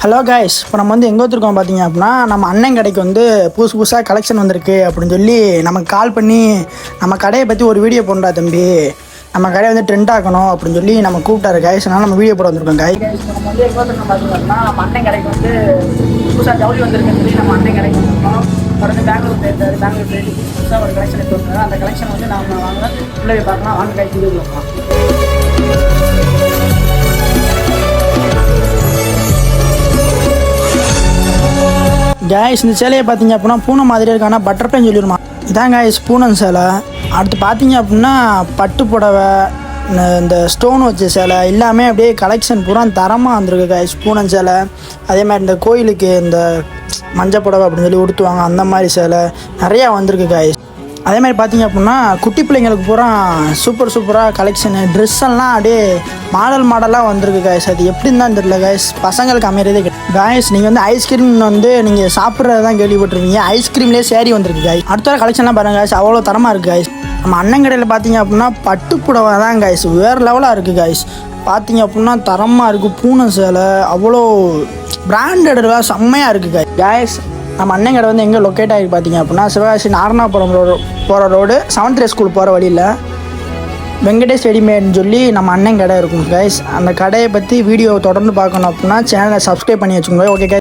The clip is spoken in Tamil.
ஹலோ கைஸ், இப்போ நம்ம வந்து எங்கே வந்திருக்கோம் பார்த்தீங்க அப்படின்னா, நம்ம அண்ணன் கடைக்கு வந்து புதுசாக கலெக்ஷன் வந்திருக்கு அப்படின்னு சொல்லி நமக்கு கால் பண்ணி நம்ம கடையை பற்றி ஒரு வீடியோ போடுறா தம்பி, நம்ம கடையை வந்து ட்ரெண்ட் ஆக்கணும் அப்படின்னு சொல்லி நம்ம கூப்பிட்டாரு கைஸ். அதனால் நம்ம வீடியோ போட வந்திருக்கோம் கைஸ். நம்ம வந்து எங்கே வந்திருக்கோம் பார்த்தீங்க அப்படின்னா, நம்ம அண்ணன் கடைக்கு வந்து புதுசாக ஜவுளி வந்திருக்குன்னு சொல்லி நம்ம அண்ணன் கடைக்கு வந்திருக்கோம். அவர் வந்து பெங்களூர் போயிருந்தாரு. பெங்களூர் போயிட்டு புதுசாக ஒரு கலெக்ஷன் எடுத்து வந்தாரு. அந்த கலெக்ஷன் வந்து நம்ம வாங்க உள்ளே பார்க்கலாம். வாங்க கைஸ், வீடியோ பார்க்கலாம். கைஸ், இந்த சேலையை பார்த்தீங்க அப்படின்னா பூனை மாதிரி இருக்கானா பட்டர்ஃப்ளைன்னு சொல்லிடுமா. இதான் கைஸ் பூனம் சேலை. அடுத்து பார்த்தீங்க அப்படின்னா பட்டு புடவை, இந்த ஸ்டோன் வச்ச சேலை எல்லாமே அப்படியே கலெக்ஷன் பூரா தரமாக வந்திருக்கு கைஸ். பூனம் சேலை, அதே மாதிரி இந்த கோயிலுக்கு இந்த மஞ்சள் புடவை அப்படின்னு சொல்லி உடுத்துவாங்க அந்த மாதிரி சேலை நிறையா வந்திருக்கு கைஸ். அதே மாதிரி பார்த்தீங்க அப்படின்னா குட்டி பிள்ளைங்களுக்கு பூரா சூப்பராக கலெக்ஷனு ட்ரெஸ்ஸெல்லாம் அப்படியே மாடலாக வந்திருக்கு கைஸ். அது எப்படின்னு தான் தெரியல கைஸ், பசங்களுக்கு அமைகிறதே கைஸ். நீங்கள் வந்து ஐஸ்கிரீம் வந்து நீங்கள் சாப்பிட்றது தான் கேள்விப்பட்டிருக்கீங்க, ஐஸ்கிரீம்லேயே சேரீ வந்திருக்கு கைஸ். அடுத்த கலெக்ஷன்லாம் பாருங்கள் கைஸ், அவ்வளோ தரமாக இருக்குது கைஸ். நம்ம அண்ணன் கடையில் பார்த்தீங்க அப்படின்னா பட்டு புடவை தான் கைஸ் வேறு லெவலாக இருக்குது கைஸ். பார்த்தீங்க அப்படின்னா தரமாக இருக்குது. பூனை சேலை அவ்வளோ பிராண்டடாக செம்மையாக இருக்குது கைஸ். நம்ம அண்ணன் கடை வந்து எங்கே லொக்கேட் ஆகிருக்கு பார்த்தீங்க அப்படின்னா, சிவகாசி நாரணாபுரம் போகிற ரோடு 7th ஸ்கூல் போகிற வழியில் வெங்கடேஷ் ரெடிமேட்னு சொல்லி நம்ம அண்ணன் கடை இருக்கும் கைஸ். அந்த கடையை பற்றி வீடியோ தொடர்ந்து பார்க்கணும் அப்படின்னா சேனலை சப்ஸ்கிரைப் பண்ணி வச்சுக்கோங்க. Okay guys.